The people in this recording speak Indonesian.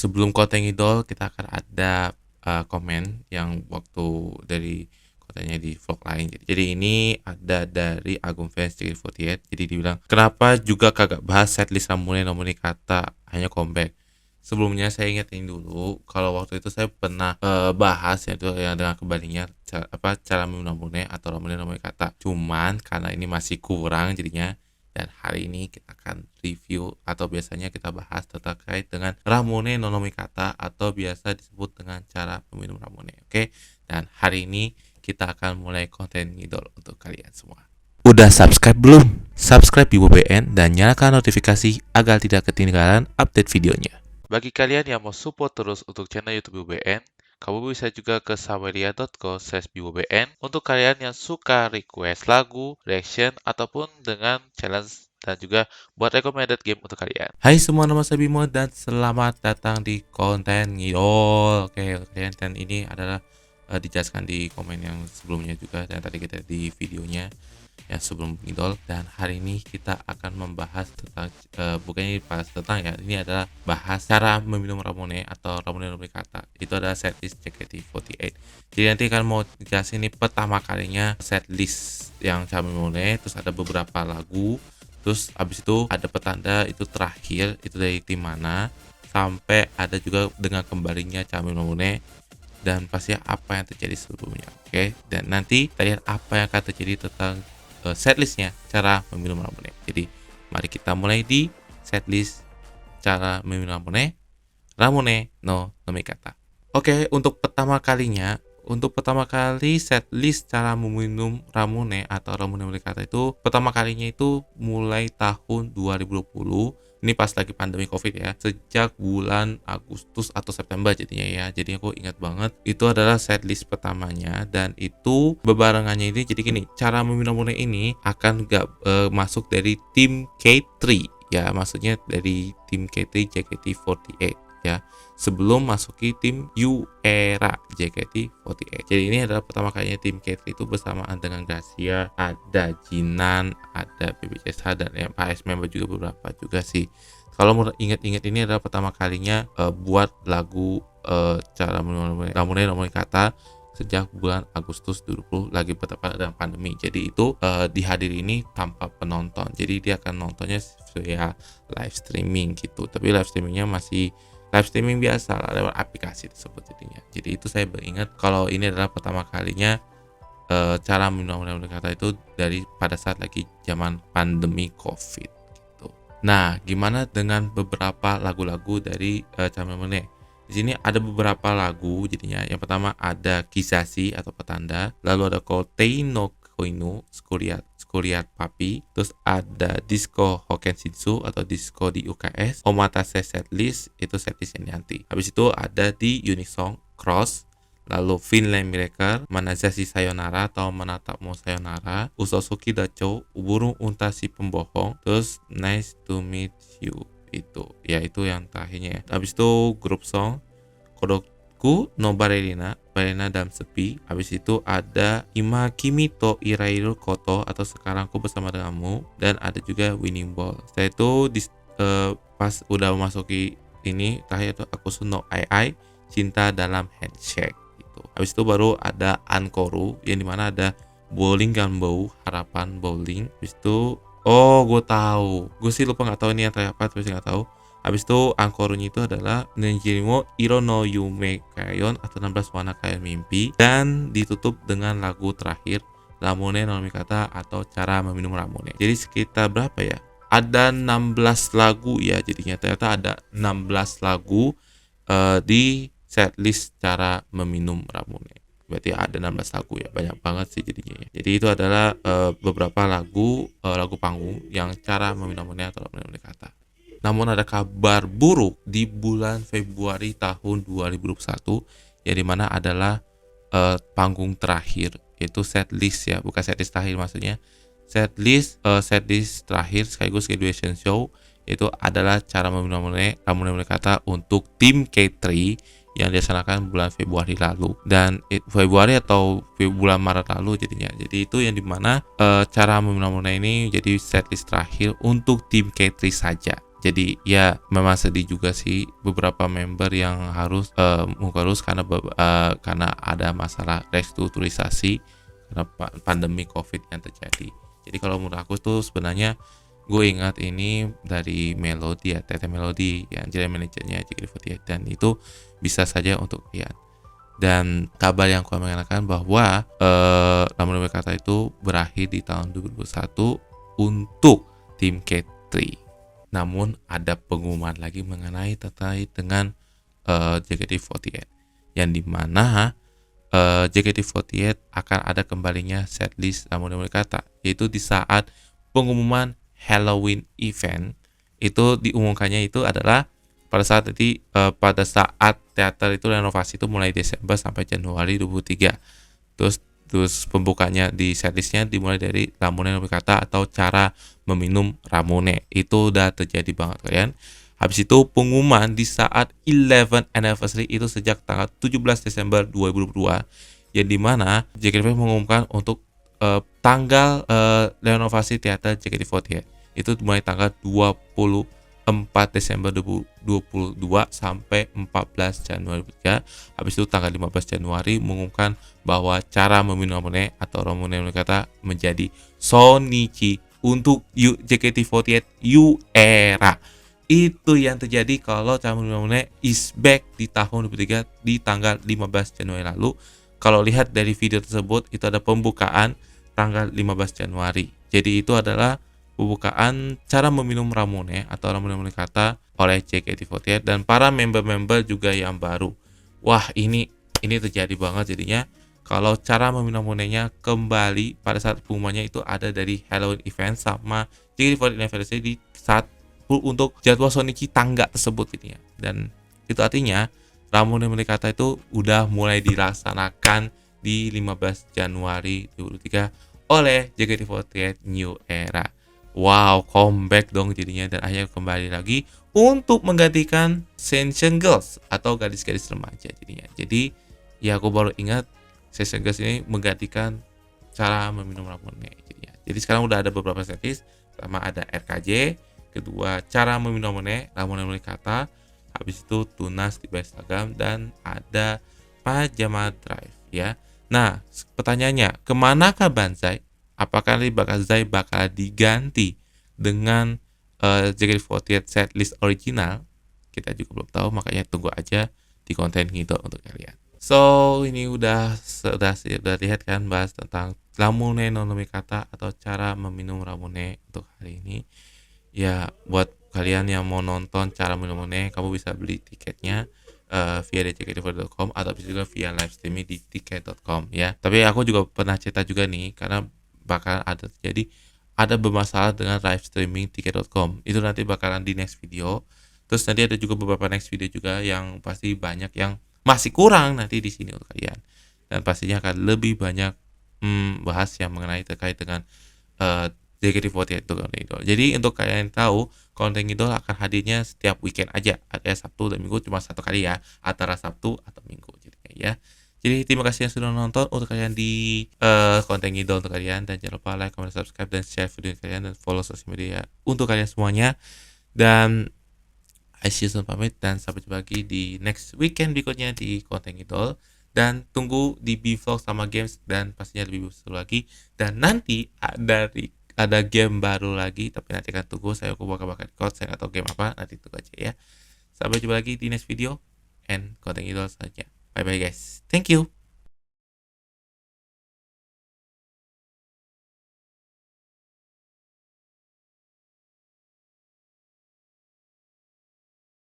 sebelum konten idol kita akan ada komen yang waktu dari kontennya di vlog lain. Jadi ini ada dari Agung Fans 48. Jadi dibilang, kenapa juga kagak bahas setlist Ramune Nomoni Kata hanya comeback. Sebelumnya saya ingetin dulu kalau waktu itu saya pernah bahas yaitu yang dengan kembalinya cara minum Ramune atau Ramune Nomoni Kata. Cuman karena ini masih kurang jadinya, dan hari ini kita akan review atau biasanya kita bahas terkait dengan Ramune no Nomikata atau biasa disebut dengan cara meminum Ramune. Oke, dan hari ini kita akan mulai konten idol untuk kalian semua. Udah subscribe belum? Subscribe di WBN dan nyalakan notifikasi agar tidak ketinggalan update videonya. Bagi kalian yang mau support terus untuk channel YouTube WBN, kamu bisa juga ke saweria.co/bwbn untuk kalian yang suka request lagu, reaction, ataupun dengan challenge dan juga buat recommended game untuk kalian. Hai semua, nama saya Bimo dan selamat datang di konten idol. Oke, kalian, dan ini adalah dijelaskan di komen yang sebelumnya juga dan tadi kita di videonya yang sebelum idol. Dan hari ini kita akan membahas tentang bukannya bahas tentang ya, ini adalah bahas cara meminum Ramune atau Ramune Nomikata. Itu adalah setlist JKT48. Jadi nanti kan mau jelasin ini pertama kalinya setlist yang cara Ramune, terus ada beberapa lagu, terus abis itu ada petanda itu terakhir itu dari tim mana, sampai ada juga dengan kembalinya cara minum Ramune, dan pasti apa yang terjadi sebelumnya. Oke, dan nanti kita lihat apa yang akan terjadi tentang setlistnya cara meminum Ramune. Jadi mari kita mulai di setlist cara meminum Ramune, Ramune no Nomikata. Oke, untuk pertama kali setlist cara meminum Ramune atau Ramune Nomikata itu pertama kalinya itu mulai tahun 2020. Ini pas lagi pandemi COVID ya, sejak bulan Agustus atau September jadinya ya. Jadi aku ingat banget itu adalah setlist pertamanya, dan itu bebarengannya ini. Jadi gini, cara meminum Ramune ini akan masuk dari tim K3 ya, maksudnya dari tim K3 JKT48 ya, sebelum masuki tim U Era JKT48. Jadi ini adalah pertama kalinya tim K3 itu bersamaan dengan Gracia, ada Jinan, ada BBCSH, dan MAS member juga beberapa juga sih. Kalau mau ingat-ingat, ini adalah pertama kalinya buat lagu cara Ramune Nomikata sejak bulan Agustus 2020, lagi bertepatan dengan pandemi. Jadi itu dihadiri ini tanpa penonton. Jadi dia akan nontonnya via live streaming gitu. Tapi live streamingnya masih live streaming biasa lah, lewat aplikasi tersebut jadinya. Jadi itu saya beringat kalau ini adalah pertama kalinya cara minum Nomikata itu dari pada saat lagi zaman pandemi COVID gitu. Nah, gimana dengan beberapa lagu-lagu dari cara Ramune? Di sini ada beberapa lagu jadinya. Yang pertama ada Kisashi atau Petanda, lalu ada Kotei no Koinu, Skuriat Papi, terus ada Disco Hoken Shinsu atau Disco di UKS, Omatase Setlist, itu setlist yang nanti. Habis itu ada di Unisong Cross, lalu Finland Miracle, Manazashi Sayonara atau Menatapmu Sayonara, Usosuki Dacho, Burung Unta si Pembohong, terus Nice to Meet You. Itu ya, itu yang terakhirnya ya. Habis itu grup song Kodoku no Ballerina dalam sepi. Habis itu ada Ima Kimi to Irairu Koto atau Sekarangku Bersama Denganmu, dan ada juga Winning Ball. Setelah itu pas udah memasuki ini terakhir itu Akusu no Ai, Cinta Dalam Handshake gitu. Habis itu baru ada Ankoru yang dimana ada Bowling Ganbou, Harapan Bowling. Habis itu gue tahu. Gue sih lupa, nggak tahu ini yang terakhir apa, tapi nggak tahu. Habis itu Ankorunya itu adalah Nenjirimo Iro no Yume Kayon atau 16 Warna Kayon Mimpi, dan ditutup dengan lagu terakhir Ramune no Nomikata atau cara meminum Ramune. Jadi sekitar berapa ya? Ada 16 lagu ya jadinya. Ternyata ada 16 lagu di setlist cara meminum Ramune. Berarti ada 16 lagu ya, banyak banget sih jadinya ya. Jadi itu adalah beberapa lagu panggung yang cara meminum Ramune atau Ramune Nomikata. Namun ada kabar buruk di bulan Februari tahun 2021, yang dimana adalah panggung terakhir, yaitu setlist ya, bukan setlist terakhir maksudnya, setlist terakhir sekaligus graduation show, yaitu adalah cara meminum Ramune Nomikata untuk tim K3 yang dilaksanakan bulan Februari lalu, dan Februari atau bulan Maret lalu jadinya. Jadi itu yang dimana cara meminum Ramune ini jadi setlist terakhir untuk tim K3 saja. Jadi ya memang sedih juga sih beberapa member yang harus harus karena ada masalah restrukturisasi karena pandemi COVID yang terjadi. Jadi kalau menurut aku tuh sebenarnya gue ingat ini dari Melody ya, Tete Melody yang jadi manajernya JKT48, dan itu bisa saja untuk Ian. Dan kabar yang aku mengatakan bahwa Lamun Kata itu berakhir di tahun 2021 untuk tim K3. Namun ada pengumuman lagi terkait dengan JKT48, yang dimana JKT48 akan ada kembalinya setlist Lamun Kata, yaitu di saat pengumuman Halloween event. Itu diumumkannya itu adalah pada saat teater itu renovasi itu mulai Desember sampai Januari 2023. Terus pembukanya di setlistnya dimulai dari Ramune no Kata atau cara meminum Ramune. Itu udah terjadi banget kalian. Habis itu pengumuman di saat 11th anniversary itu sejak tanggal 17 Desember 2022, yang dimana JKT48 mengumumkan untuk tanggal renovasi teater JKT48 itu mulai tanggal 24 Desember 2022 sampai 14 Januari 2023. Habis itu tanggal 15 Januari mengumumkan bahwa cara meminum Ramune atau Ramune no Kata menjadi Sonichi untuk JKT48 U Era. Itu yang terjadi kalau cara meminum Ramune is back di tahun 2023 di tanggal 15 Januari lalu. Kalau lihat dari video tersebut itu ada pembukaan tanggal 15 Januari. Jadi itu adalah pembukaan cara meminum Ramune atau Ramune no Kata oleh JKT48 dan para member-member juga yang baru. Wah, ini terjadi banget jadinya kalau cara meminum Ramunenya kembali pada saat pengumumannya itu ada dari Halloween event sama JKT48 anniversary di saat untuk jadwal Sonichi tangga tersebut jadinya. Dan itu artinya Ramune no Kata itu udah mulai dilaksanakan di 15 Januari 2023 oleh JKT48 New Era. Wow, comeback dong jadinya, dan akhirnya kembali lagi untuk menggantikan Sensation Girls atau gadis-gadis remaja jadinya. Jadi ya aku baru ingat Sensation Girls ini menggantikan cara meminum Ramune jadinya. Jadi sekarang udah ada beberapa setlist, pertama ada RKJ, kedua cara meminum Ramune no Kata, habis itu Tunas di Instagram, dan ada Pajama Drive ya. Nah, pertanyaannya, kemanakah Banzai? Apakah Banzai bakal diganti dengan JKT48 setlist original? Kita juga belum tahu, makanya tunggu aja di konten Ngidol untuk kalian. So, ini sudah lihat kan bahas tentang Ramune no Kata atau cara meminum Ramune untuk hari ini. Ya, buat kalian yang mau nonton cara minum Ramune, kamu bisa beli tiketnya via JKT48.com atau bisa juga via live streaming di tiket.com ya. Tapi aku juga pernah cerita juga nih, karena bakal ada bermasalah dengan live streaming tiket.com. Itu nanti bakalan di next video. Terus nanti ada juga beberapa next video juga yang pasti banyak yang masih kurang nanti di sini untuk kalian. Dan pastinya akan lebih banyak bahas yang mengenai terkait dengan JKT48 itu konten Idol. Jadi untuk kalian tahu, konten Idol akan hadirnya setiap weekend aja. Ada Sabtu dan Minggu, cuma satu kali ya, antara Sabtu atau Minggu jadinya ya. Jadi terima kasih yang sudah nonton untuk kalian di konten Idol untuk kalian, dan jangan lupa like, comment, subscribe, dan share video kalian, dan follow sosial media untuk kalian semuanya. Dan Aisyah pamit, dan sampai jumpa lagi di next weekend berikutnya di konten Idol. Dan tunggu di B-Vlog sama games, dan pastinya lebih seru lagi. Dan nanti ada game baru lagi, tapi nanti akan tunggu saya bakal record saya atau game apa, nanti tunggu aja ya. Sampai jumpa lagi di next video and konten Idol selanjutnya. Bye bye guys, thank you.